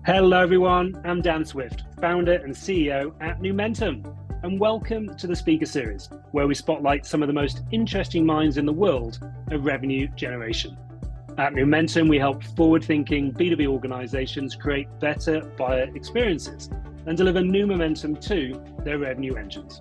Hello everyone, I'm Dan Swift, founder and CEO at Numentum, and welcome to the Speaker Series, where we spotlight some of the most interesting minds in the world of revenue generation. At Numentum, we help forward-thinking B2B organizations create better buyer experiences and deliver new momentum to their revenue engines.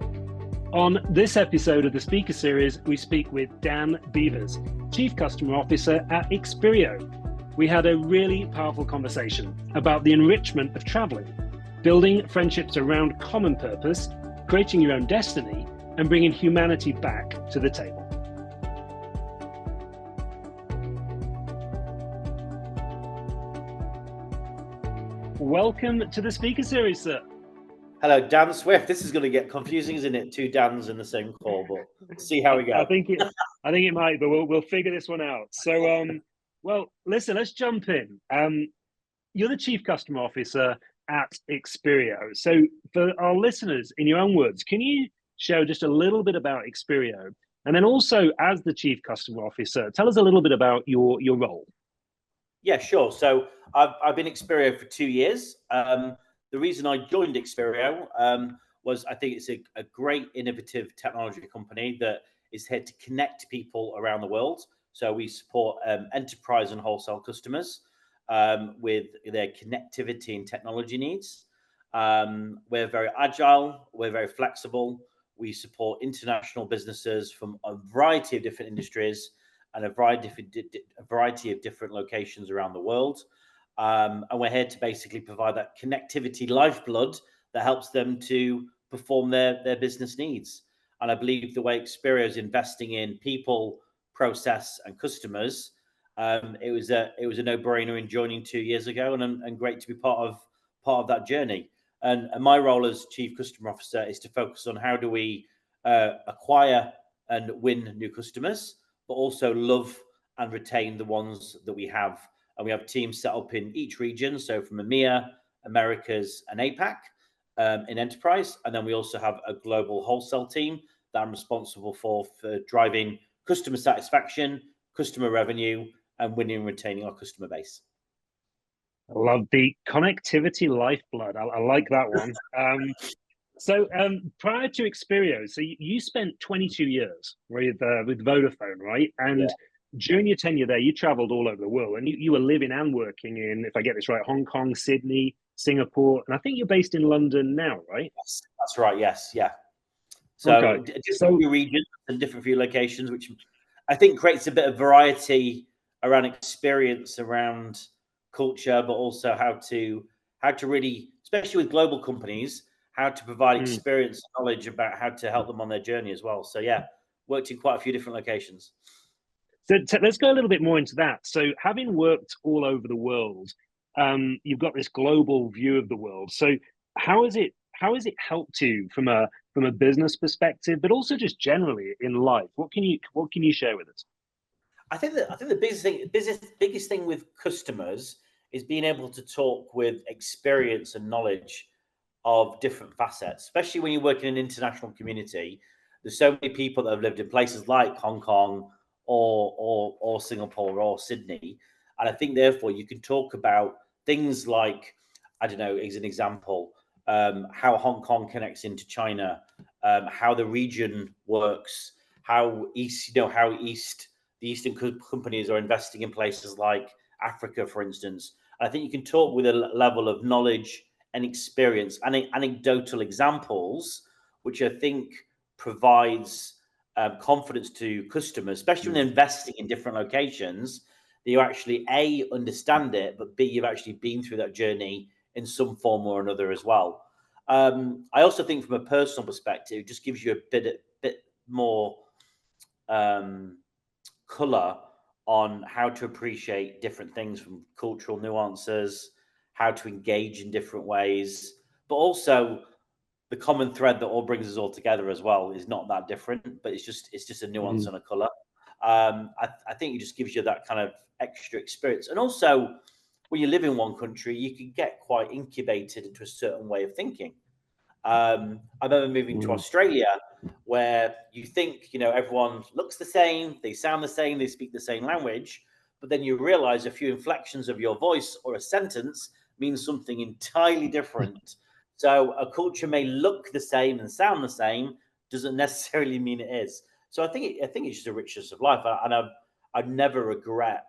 On this episode of the Speaker Series, we speak with Dan Beevers, Chief Customer Officer at Expereo. We had a really powerful conversation about the enrichment of traveling, building friendships around common purpose, creating your own destiny, and bringing humanity back to the table. Welcome to the Speaker Series, sir. Hello, Dan Swift. This is going to get confusing, isn't it? Two Dans in the same call, but we'll see how we go. I think it might, but we'll figure this one out. So, well, listen, let's jump in. You're the Chief Customer Officer at Expereo. So, for our listeners, in your own words, can you share just a little bit about Expereo, and then also, as the Chief Customer Officer, tell us a little bit about your role. Yeah, sure. So, I've been Expereo for 2 years. The reason I joined Expereo was I think it's a great innovative technology company that is here to connect people around the world. So we support enterprise and wholesale customers with their connectivity and technology needs. We're very agile, we're very flexible. We support international businesses from a variety of different industries and a variety of different locations around the world. And we're here to basically provide that connectivity lifeblood that helps them to perform their business needs. And I believe the way Expereo is investing in people, process, and customers, it was a no-brainer in joining 2 years ago, and great to be part of that journey. And my role as Chief Customer Officer is to focus on how do we acquire and win new customers, but also love and retain the ones that we have. And we have teams set up in each region, so from EMEA, Americas, and APAC in enterprise. And then we also have a global wholesale team that I'm responsible for driving customer satisfaction, customer revenue, and winning and retaining our customer base. I love the connectivity lifeblood. I like that one. So prior to Expereo, so you spent 22 years with Vodafone, right? And yeah. During your tenure there, you traveled all over the world, and you were living and working in, if I get this right, Hong Kong, Sydney, Singapore, and I think you're based in London now, right? Yes, that's right. Yes, yeah. So different few regions and different few locations, which I think creates a bit of variety around experience, around culture, but also how to really, especially with global companies, how to provide experience and knowledge about how to help them on their journey as well. So yeah, worked in quite a few different locations. So let's go a little bit more into that. So having worked all over the world, you've got this global view of the world. So how has it helped you from a business perspective, but also just generally in life? What can you share with us? I think the biggest thing with customers is being able to talk with experience and knowledge of different facets, especially when you work in an international community. There's so many people that have lived in places like Hong Kong or Singapore or Sydney. And I think therefore you can talk about things like, I don't know, as an example, how Hong Kong connects into China, how the region works, how the Eastern companies are investing in places like Africa, for instance. And I think you can talk with a level of knowledge and experience and anecdotal examples, which I think provides confidence to customers, especially when investing in different locations, that you actually A, understand it, but B, you've actually been through that journey in some form or another as well. I also think from a personal perspective, it just gives you a bit more color on how to appreciate different things, from cultural nuances, how to engage in different ways, but also the common thread that all brings us all together as well is not that different, but it's just a nuance and a color. I think it just gives you that kind of extra experience. And also, when you live in one country, you can get quite incubated into a certain way of thinking. I remember moving to Australia, where you think, everyone looks the same, they sound the same, they speak the same language, but then you realize a few inflections of your voice or a sentence means something entirely different. So a culture may look the same and sound the same, doesn't necessarily mean it is. So I think it's just a richness of life, and I'd never regret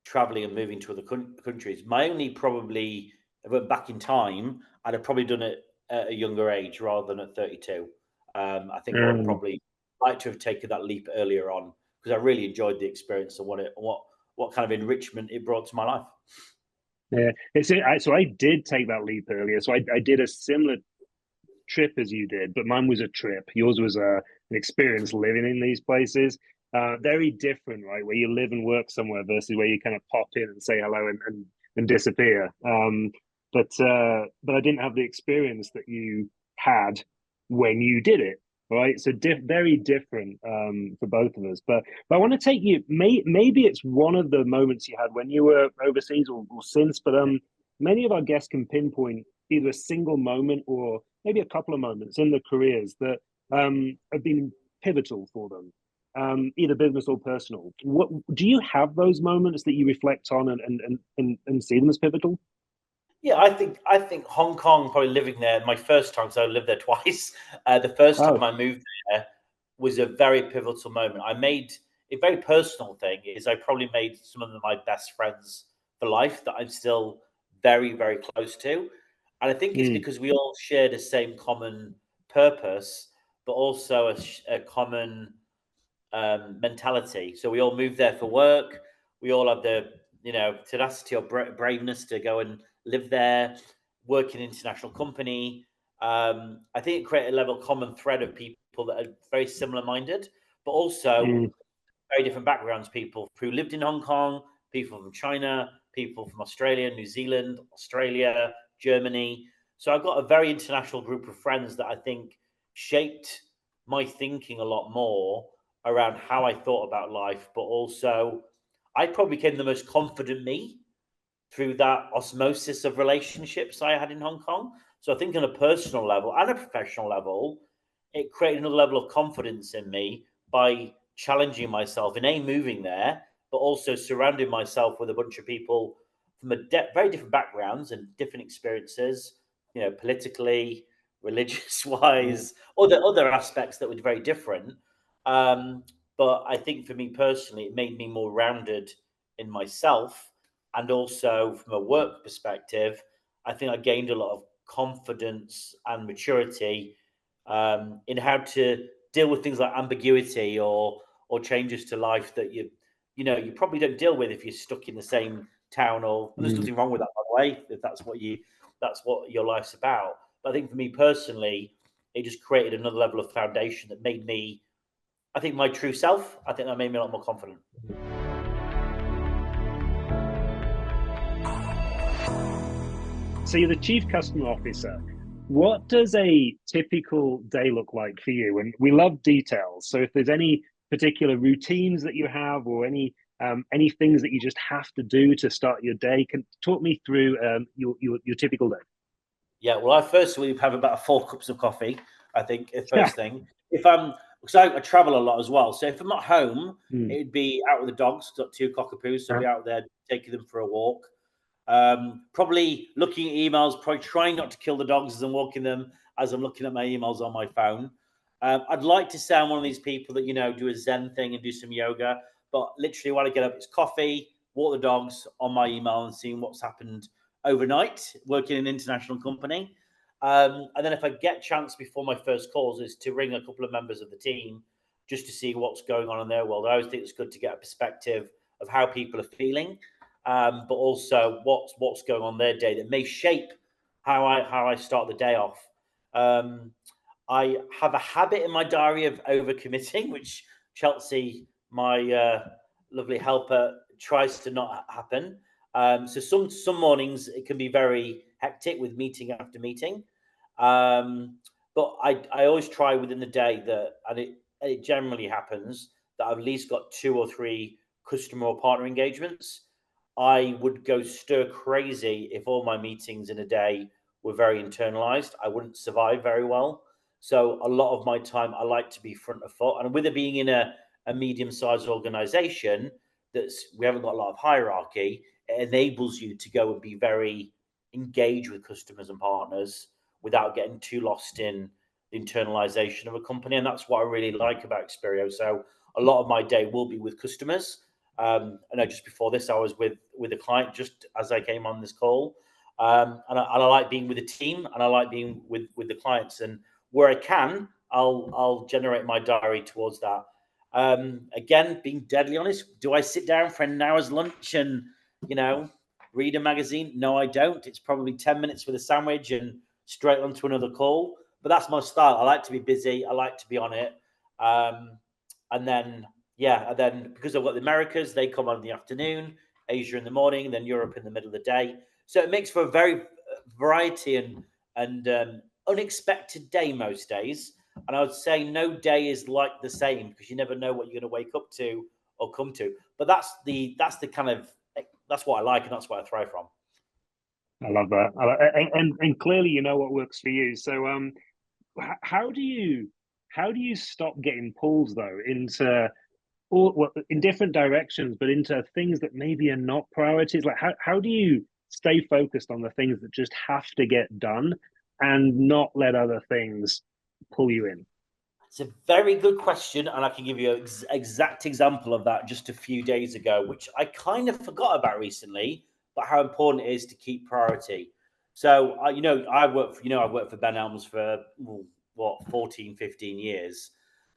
traveling and moving to other countries. My only probably, if I went back in time, I'd have probably done it at a younger age rather than at 32. I think I would probably like to have taken that leap earlier on, because I really enjoyed the experience and what kind of enrichment it brought to my life. Yeah, so I did take that leap earlier. So I did a similar trip as you did, but mine was a trip. Yours was an experience living in these places. Very different, right? Where you live and work somewhere versus where you kind of pop in and say hello and disappear. But I didn't have the experience that you had when you did it, right? So very different for both of us. But I want to take you. Maybe it's one of the moments you had when you were overseas or since. But many of our guests can pinpoint either a single moment or maybe a couple of moments in their careers that have been pivotal for them, either business or personal. What do you have those moments that you reflect on and see them as pivotal? Yeah, I think Hong Kong, probably living there, my first time, so I lived there twice. The first time I moved there was a very pivotal moment. I made a very personal thing, is I probably made some of my best friends for life that I'm still very, very close to. And I think it's because we all share the same common purpose, but also a common mentality. So we all moved there for work. We all had the tenacity or braveness to go and live there, work in an international company. I think it created a level of common thread of people that are very similar minded, but also very different backgrounds. People who lived in Hong Kong, people from China, people from Australia, New Zealand, Australia, Germany. So I've got a very international group of friends that I think shaped my thinking a lot more around how I thought about life, but also I probably became the most confident me through that osmosis of relationships I had in Hong Kong. So I think on a personal level and a professional level, it created another level of confidence in me by challenging myself in moving there, but also surrounding myself with a bunch of people from very different backgrounds and different experiences, politically, religious wise, other aspects that were very different. But I think for me personally, it made me more rounded in myself. And also from a work perspective, I think I gained a lot of confidence and maturity in how to deal with things like ambiguity or changes to life that you probably don't deal with if you're stuck in the same town. Or there's nothing wrong with that, by the way, if that's what your life's about. But I think for me personally, it just created another level of foundation that made me, I think, my true self. I think that made me a lot more confident. So you're the Chief Customer Officer. What does a typical day look like for you? And we love details. So if there's any particular routines that you have, or any things that you just have to do to start your day, can talk me through your typical day. Yeah, well, I firstly have about 4 cups of coffee, I think, first thing. If I'm, because I travel a lot as well. So if I'm at home, it'd be out with the dogs. Got 2 cockapoos, so I'll be out there taking them for a walk. Probably looking at emails, probably trying not to kill the dogs as I'm walking them, as I'm looking at my emails on my phone. I'd like to say I'm one of these people that, do a Zen thing and do some yoga, but literally when I get up, it's coffee, walk the dogs, on my email and seeing what's happened overnight, working in an international company. And then if I get a chance before my first calls, is to ring a couple of members of the team just to see what's going on in their world. I always think it's good to get a perspective of how people are feeling, but also what's going on their day that may shape how I start the day off. I have a habit in my diary of overcommitting, which Chelsea, my lovely helper, tries to not happen. So some mornings it can be very hectic with meeting after meeting, but I always try within the day that, and it generally happens that I've at least got 2 or 3 customer or partner engagements. I would go stir crazy if all my meetings in a day were very internalized. I wouldn't survive very well. So a lot of my time, I like to be front of foot. And with it being in a medium-sized organization, we haven't got a lot of hierarchy, it enables you to go and be very engaged with customers and partners without getting too lost in the internalization of a company. And that's what I really like about Expereo. So a lot of my day will be with customers. I know just before this, I was with a client just as I came on this call. And I like being with the team, and I like being with the clients. And where I can, I'll generate my diary towards that. Again, being deadly honest, do I sit down for an hour's lunch and, read a magazine? No, I don't. It's probably 10 minutes with a sandwich and straight on to another call. But that's my style. I like to be busy. I like to be on it. And then because I've got the Americas, they come on in the afternoon, Asia in the morning, then Europe in the middle of the day. So it makes for a very variety and unexpected day most days. And I would say no day is like the same, because you never know what you're going to wake up to or come to. But that's what I like, and that's what I thrive from. I love that. And clearly, you know what works for you. So, how do you stop getting pulled though into in different directions, but into things that maybe are not priorities? Like, how do you stay focused on the things that just have to get done and not let other things pull you in? It's a very good question, and I can give you an exact example of that just a few days ago, which I kind of forgot about recently, but how important it is to keep priority. So, I've worked for Ben Elms for 14, 15 years.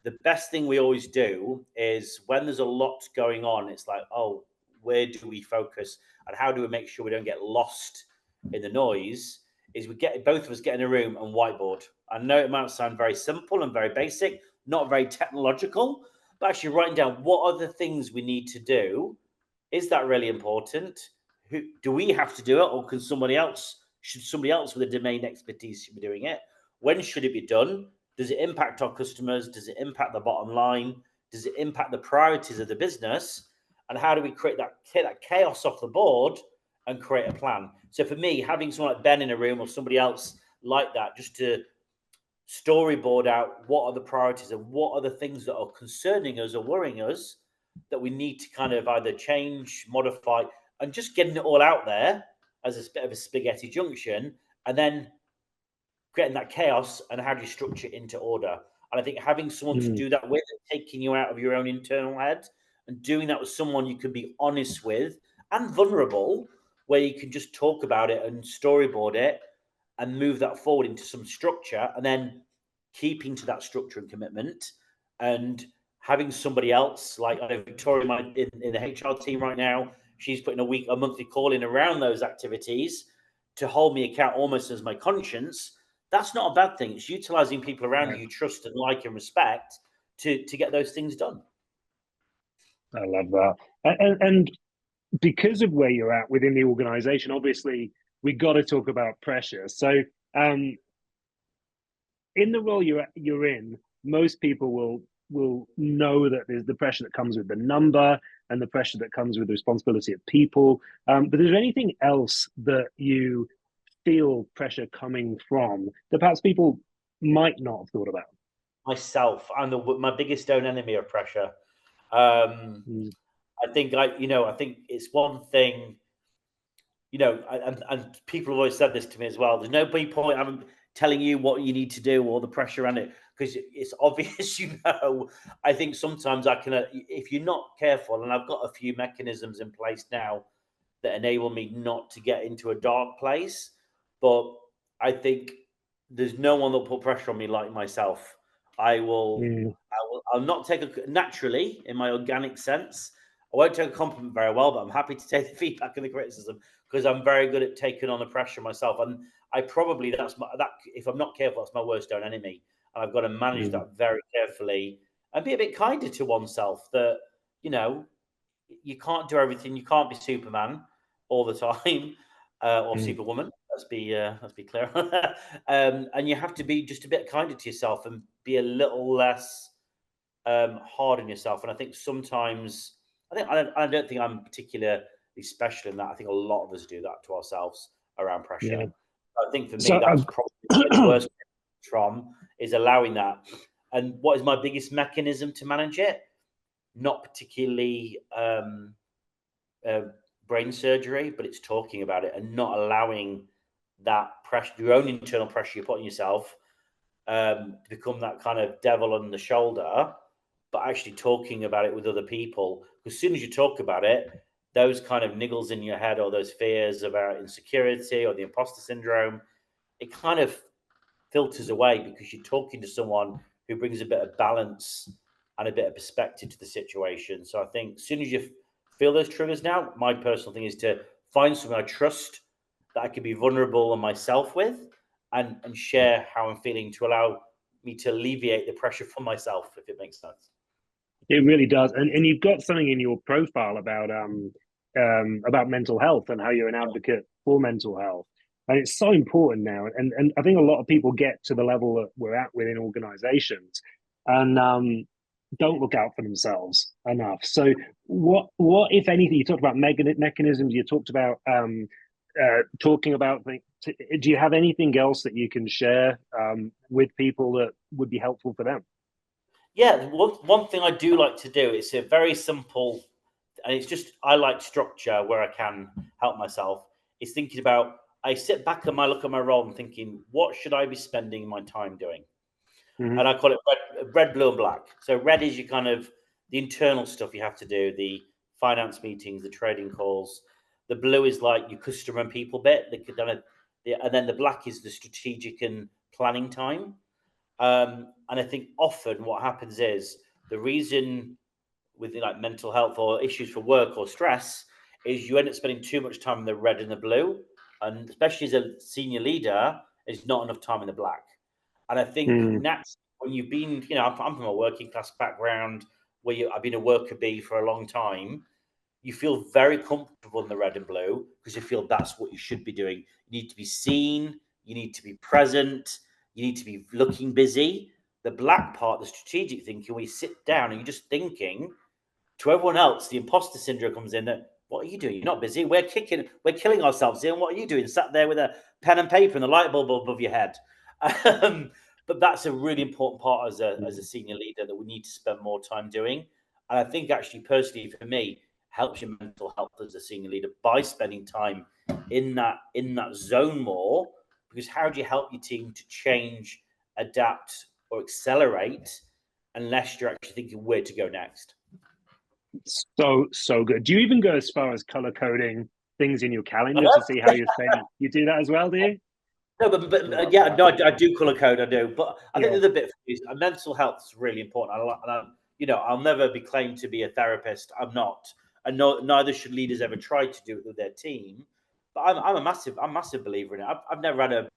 The best thing we always do is when there's a lot going on, it's like, oh, where do we focus and how do we make sure we don't get lost in the noise? Is both of us get in a room and whiteboard. I know it might sound very simple and very basic, not very technological, but actually writing down what are the things we need to do. Is that really important? Do we have to do it, or should somebody else with a domain expertise should be doing it? When should it be done? Does it impact our customers? Does it impact the bottom line? Does it impact the priorities of the business? And how do we create that chaos off the board and create a plan? So for me, having someone like Ben in a room or somebody else like that, just to storyboard out what are the priorities and what are the things that are concerning us or worrying us that we need to kind of either change, modify, and just getting it all out there as a bit of a spaghetti junction, and then getting that chaos and how do you structure it into order. And I think having someone to do that with, taking you out of your own internal head and doing that with someone you can be honest with and vulnerable, where you can just talk about it and storyboard it and move that forward into some structure, and then keeping to that structure and commitment, and having somebody else like Victoria in the HR team right now, she's putting a monthly call in around those activities to hold me account almost as my conscience. That's not a bad thing. It's utilizing people around you trust and like and respect to get those things done. I love that. And because of where you're at within the organization, obviously we got to talk about pressure. So in the role you're in, most people will know that there's the pressure that comes with the number and the pressure that comes with the responsibility of people. But is there anything else that you feel pressure coming from that perhaps people might not have thought about? Myself, I'm my biggest own enemy of pressure. I think I think it's one thing, and people have always said this to me as well. There's no point I'm telling you what you need to do or the pressure around it, because it's obvious, I think sometimes I can, if you're not careful, and I've got a few mechanisms in place now that enable me not to get into a dark place, but I think there's no one that'll put pressure on me like myself. I'll not take naturally, in my organic sense, I won't take a compliment very well, but I'm happy to take the feedback and the criticism, because I'm very good at taking on the pressure myself. And I probably, if I'm not careful, that's my worst own enemy. And I've got to manage that very carefully and be a bit kinder to oneself, that, you can't do everything. You can't be Superman all the time, or Superwoman. Let's be clear. And you have to be just a bit kinder to yourself and be a little less hard on yourself. And I think sometimes, I don't think I'm particularly special in that. I think a lot of us do that to ourselves around pressure. Yeah. I think for me, that's probably the worst from, is allowing that. And what is my biggest mechanism to manage it? Not particularly brain surgery, but it's talking about it and not allowing that pressure, your own internal pressure you put on yourself, to become that kind of devil on the shoulder, but actually talking about it with other people. Because as soon as you talk about it, those kind of niggles in your head or those fears about insecurity or the imposter syndrome, it kind of filters away because you're talking to someone who brings a bit of balance and a bit of perspective to the situation. So I think as soon as you feel those triggers now, my personal thing is to find someone I trust that I can be vulnerable on myself with and share how I'm feeling to allow me to alleviate the pressure from myself, if it makes sense. It really does. And you've got something in your profile about mental health and how you're an advocate for mental health. And it's so important now. And I think a lot of people get to the level that we're at within organizations and don't look out for themselves enough. So what if anything, you talked about mechanisms, you talked about talking about things. Do you have anything else that you can share with people that would be helpful for them? Yeah, one thing I do like to do, it's a very simple, and it's just, I like structure where I can help myself, is thinking about, I sit back and I look at my role and thinking, what should I be spending my time doing? Mm-hmm. And I call it red, blue, and black. So red is your kind of the internal stuff you have to do, the finance meetings, the trading calls. The blue is like your customer and people bit. And then the black is the strategic and planning time. And I think often what happens is the reason with like mental health or issues for work or stress is you end up spending too much time in the red and the blue. And especially as a senior leader, there's not enough time in the black. And I think naturally, when you've been, I'm from a working class background where I've been a worker bee for a long time, you feel very comfortable in the red and blue because you feel that's what you should be doing. You need to be seen, you need to be present, you need to be looking busy. The black part, the strategic thinking, where you sit down and you're just thinking, to everyone else, the imposter syndrome comes in that, what are you doing? You're not busy. We're killing ourselves here. And what are you doing? Sat there with a pen and paper and the light bulb above your head. But that's a really important part as a senior leader that we need to spend more time doing. And I think actually personally for me, helps your mental health as a senior leader by spending time in that zone more. Because how do you help your team to change, adapt, or accelerate unless you're actually thinking where to go next? So good. Do you even go as far as color coding things in your calendar to see how you're spending? You do that as well, do you? No, but yeah, no, I do color code. I do, but I think the other bit is mental health is really important. I'll never be claimed to be a therapist. I'm not, and neither should leaders ever try to do it with their team. But I'm a massive believer in it. I've never had a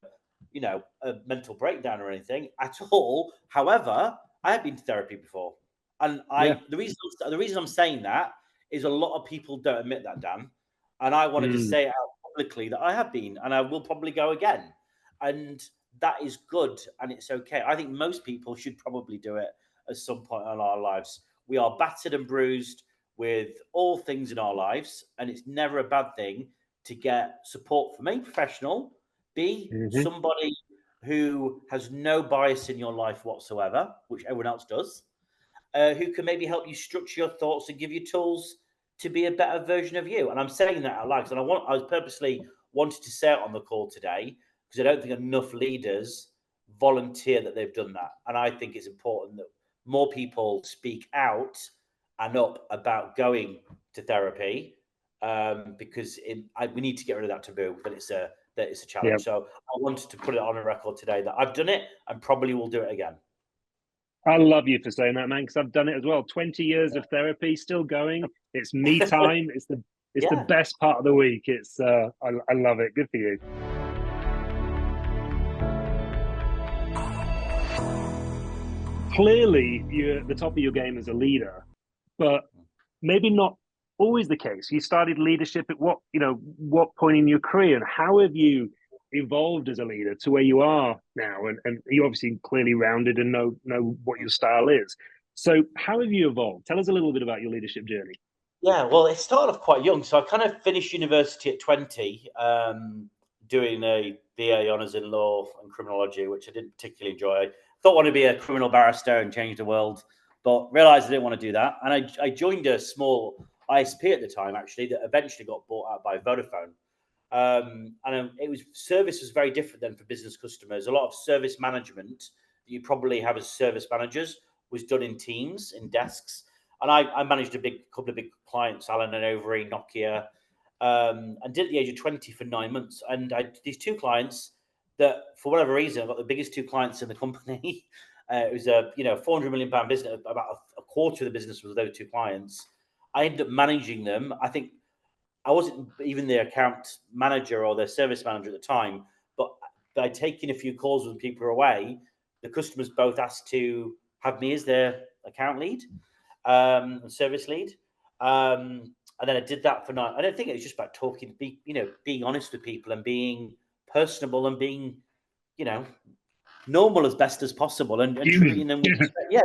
mental breakdown or anything at all. However, I have been to therapy before, and the reason I'm saying that is a lot of people don't admit that, Dan, and I wanted to say it out publicly that I have been, and I will probably go again, and that is good, and it's okay. I think most people should probably do it at some point in our lives. We are battered and bruised with all things in our lives, and it's never a bad thing to get support from a professional, be somebody who has no bias in your life whatsoever, which everyone else does, who can maybe help you structure your thoughts and give you tools to be a better version of you. And I'm saying that out loud because I was purposely wanted to say it on the call today because I don't think enough leaders volunteer that they've done that. And I think it's important that more people speak out and up about going to therapy because we need to get rid of that taboo that it's a challenge. Yep. So I wanted to put it on a record today that I've done it and probably will do it again. I love you for saying that, man, because I've done it as well. 20 years of therapy, still going. It's me time. It's the best part of the week. It's I love it. Good for you. Clearly, you're at the top of your game as a leader, but maybe not always the case. You started leadership at what point in your career, and how have you evolved as a leader to where you are now? And you obviously clearly rounded and know what your style is. So how have you evolved? Tell us a little bit about your leadership journey. Yeah, well, it started off quite young. So I kind of finished university at 20, doing a BA honours in law and criminology, which I didn't particularly enjoy. I thought I wanted to be a criminal barrister and change the world, but realised I didn't want to do that. And I joined a small ISP at the time, actually, that eventually got bought out by Vodafone. Service was very different then for business customers. A lot of service management that you probably have as service managers was done in teams, in desks. And I managed a couple of big clients, Allen and Overy, Nokia, and did at the age of 20 for 9 months. And these two clients that, for whatever reason, I got the biggest two clients in the company. It was a £400 million business. About a quarter of the business was those two clients. I ended up managing them. I think I wasn't even the account manager or their service manager at the time, but by taking a few calls when people were away, the customers both asked to have me as their account lead, service lead. And then I did that for 9. I don't think it was just about talking, being honest with people and being personable and being, normal as best as possible and treating them with respect. Yeah,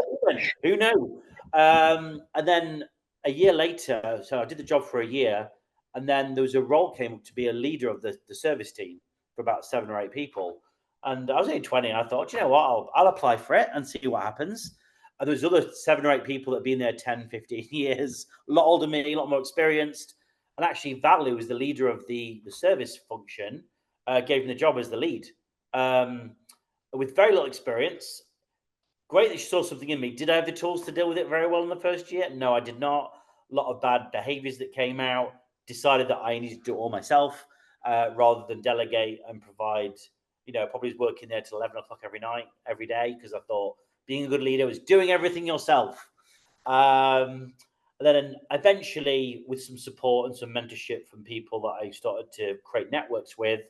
who knew? And then a year later, so I did the job for a year, and then there was a role came up to be a leader of the service team for about 7 or 8 people. And I was only 20, and I thought, you know what, I'll apply for it and see what happens. And there's other 7 or 8 people that have been there 10, 15 years, a lot older than me, a lot more experienced. And actually, Valerie was the leader of the service function, gave me the job as the lead. With very little experience. Great that she saw something in me. Did I have the tools to deal with it very well in the first year? No, I did not. A lot of bad behaviors that came out. Decided that I needed to do it all myself rather than delegate and provide, probably was working there till 11 o'clock every night, every day, because I thought being a good leader was doing everything yourself. And then eventually, with some support and some mentorship from people that I started to create networks with,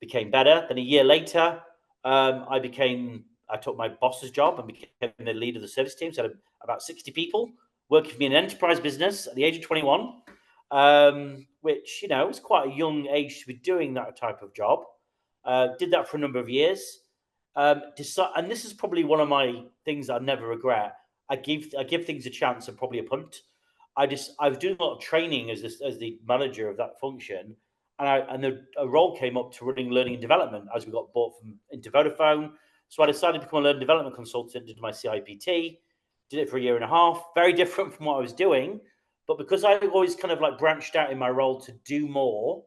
became better. Then a year later, I took my boss's job and became the lead of the service team. So I had about 60 people working for me in an enterprise business at the age of 21, which, was quite a young age to be doing that type of job. Did that for a number of years. And this is probably one of my things I never regret. I give things a chance and probably a punt. I was doing a lot of training as the manager of that function. And a role came up to running learning and development as we got bought into Vodafone. So I decided to become a learning development consultant, did my CIPT, did it for a year and a half. Very different from what I was doing. But because I always kind of like branched out in my role to do more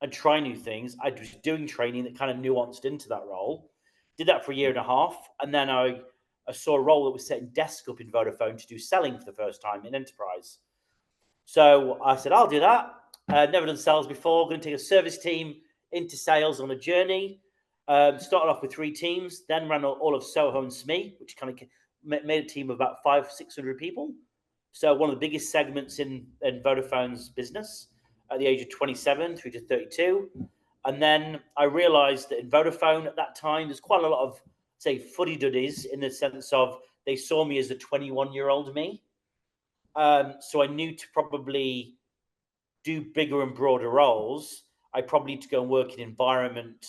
and try new things, I was doing training that kind of nuanced into that role. Did that for a year and a half. And then I saw a role that was setting desk up in Vodafone to do selling for the first time in enterprise. So I said, I'll do that. Never done sales before. Going to take a service team into sales on a journey. Started off with 3 teams, then ran all of Soho and SME, which kind of made a team of about 500-600 people. So one of the biggest segments in Vodafone's business at the age of 27 through to 32. And then I realized that in Vodafone at that time, there's quite a lot of, say, fuddy-duddies in the sense of they saw me as a 21-year-old me. So I knew to probably do bigger and broader roles, I probably need to go and work in an environment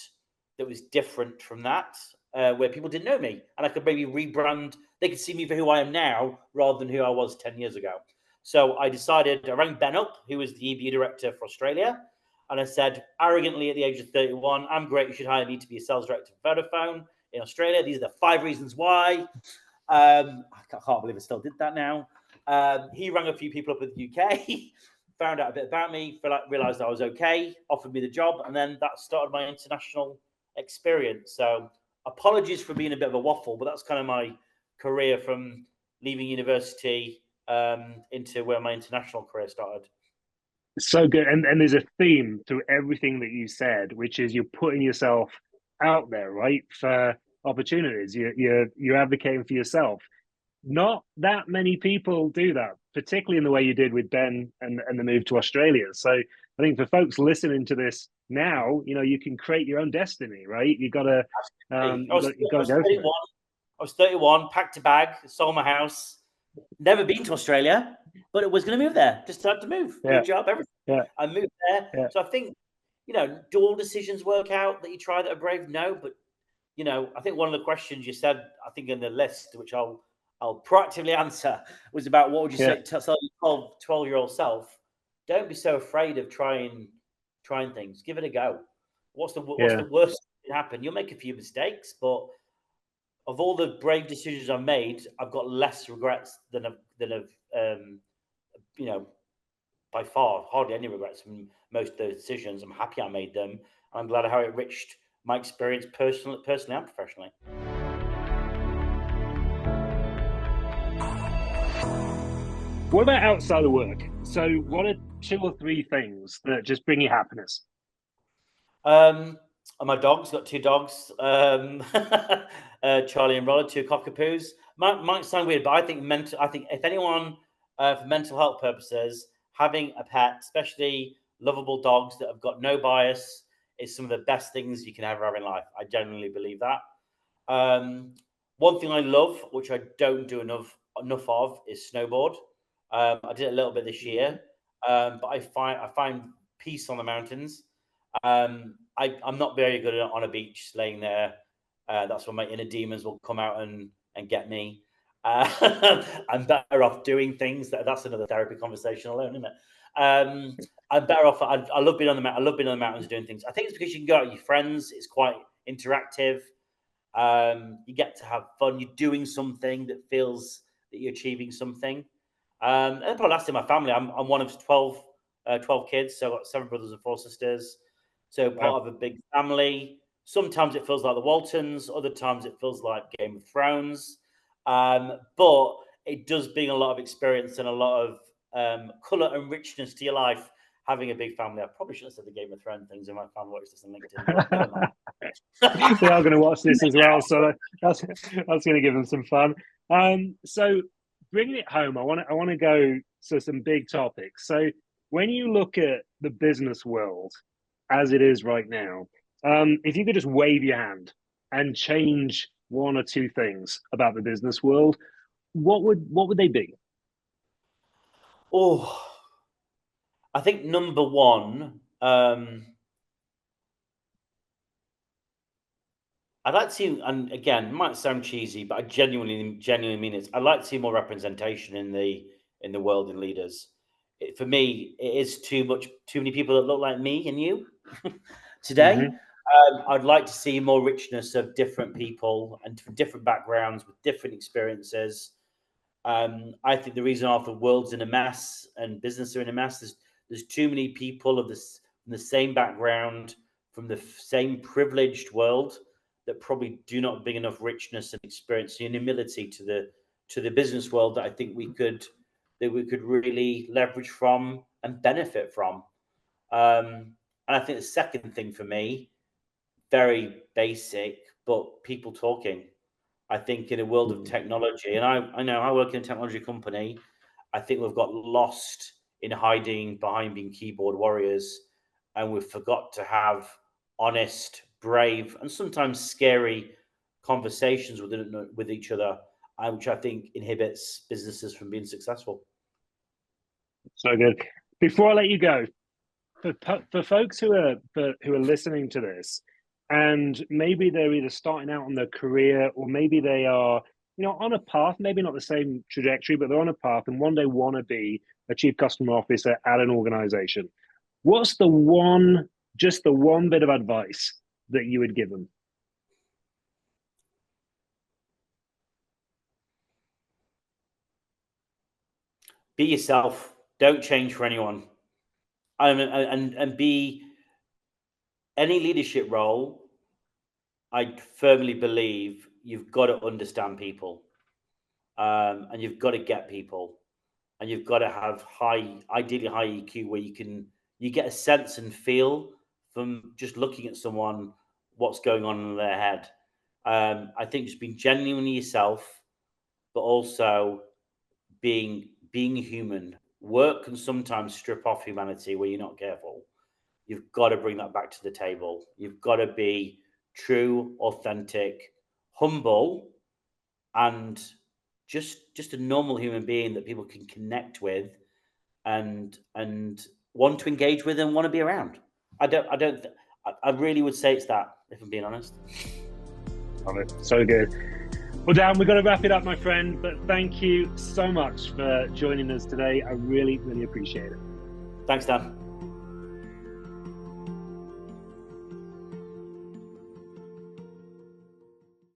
that was different from that, where people didn't know me. And I could maybe rebrand. They could see me for who I am now rather than who I was 10 years ago. So I decided, I rang Ben up, who was the EMEA director for Australia. And I said, arrogantly at the age of 31, I'm great. You should hire me to be a sales director for Vodafone in Australia. These are the 5 reasons why. I can't believe I still did that now. He rang a few people up in the UK, found out a bit about me, realized I was okay, offered me the job, and then that started my international experience. So apologies for being a bit of a waffle, but that's kind of my career from leaving university into where my international career started. So good. And there's a theme through everything that you said, which is you're putting yourself out there, right, for opportunities. You're advocating for yourself. Not that many people do that, particularly in the way you did with Ben and the move to Australia. So I think for folks listening to this now, you can create your own destiny, right? You got to go for it. I was 31, packed a bag, sold my house, never been to Australia, but it was going to move there. Just had to move, new job, everything. Yeah. I moved there. Yeah. So I think, do all decisions work out that you try that are brave? No, but I think one of the questions you said, I think in the list, which I'll proactively answer, was about what would you say to your 12-year-old self? Don't be so afraid of trying things. Give it a go. What's the worst that can happen? You'll make a few mistakes, but of all the brave decisions I've made, I've got less regrets than I've by far hardly any regrets from most of those decisions. I'm happy I made them. I'm glad how it enriched my experience personally and professionally. What about outside of work? So what are 2 or 3 things that just bring you happiness? And my dogs, got 2 dogs, Charlie and Roller, 2 cockapoos. Might sound weird, but I think if anyone, for mental health purposes, having a pet, especially lovable dogs that have got no bias, is some of the best things you can ever have in life. I genuinely believe that. One thing I love, which I don't do enough of, is snowboard. I did it a little bit this year, but I find peace on the mountains. I'm not very good on a beach, laying there. That's when my inner demons will come out and get me. I'm better off doing things. That's another therapy conversation alone, isn't it? I'm better off. I love being on the I love being on the mountains doing things. I think it's because you can go out with your friends. It's quite interactive. You get to have fun. You're doing something that feels that you're achieving something. And probably last in my family, I'm one of 12 kids. So I've got 7 brothers and 4 sisters. So part of a big family. Sometimes it feels like the Waltons. Other times it feels like Game of Thrones. But it does bring a lot of experience and a lot of colour and richness to your life, having a big family. I probably should have said the Game of Thrones things in my family watch this on LinkedIn. But They are going to watch this as well, so that's going to give them some fun. So bringing it home, I want to go to some big topics. So when you look at the business world as it is right now, if you could just wave your hand and change 1 or 2 things about the business world, what would they be? Oh, I think number 1, I'd like to see, and again, it might sound cheesy, but I genuinely mean it. I'd like to see more representation in the world in leaders. For me, it is too many people that look like me and you today. I'd like to see more richness of different people and different backgrounds with different experiences. I think the reason the world's in a mess and business are in a mess is there's too many people of this from the same background, from the same privileged world, that probably do not bring enough richness and experience and humility to the business world that I think we could really leverage from and benefit from. And I think the second thing for me, very basic, but people talking. I think in a world of technology, and I know I work in a technology company, I think we've got lost in hiding behind being keyboard warriors, and we've forgot to have honest, brave, and sometimes scary conversations with each other, which I think inhibits businesses from being successful. So good. Before I let you go, for folks who are listening to this, and maybe they're either starting out on their career, or maybe they are, on a path, maybe not the same trajectory, but they're on a path and one day want to be a chief customer officer at an organization. What's the one bit of advice that you would give them? Be yourself. Don't change for anyone. And be any leadership role. I firmly believe you've got to understand people, and you've got to get people, and you've got to have ideally high EQ, where you get a sense and feel from just looking at someone what's going on in their head. I think just being genuinely yourself, but also being human. Work can sometimes strip off humanity where you're not careful. You've got to bring that back to the table. You've got to be true, authentic, humble, and just a normal human being that people can connect with and want to engage with and want to be around. I really would say it's that, if I'm being honest. Love it. So good. Well, Dan, we've got to wrap it up, my friend, but thank you so much for joining us today. I really, really appreciate it. Thanks, Dan.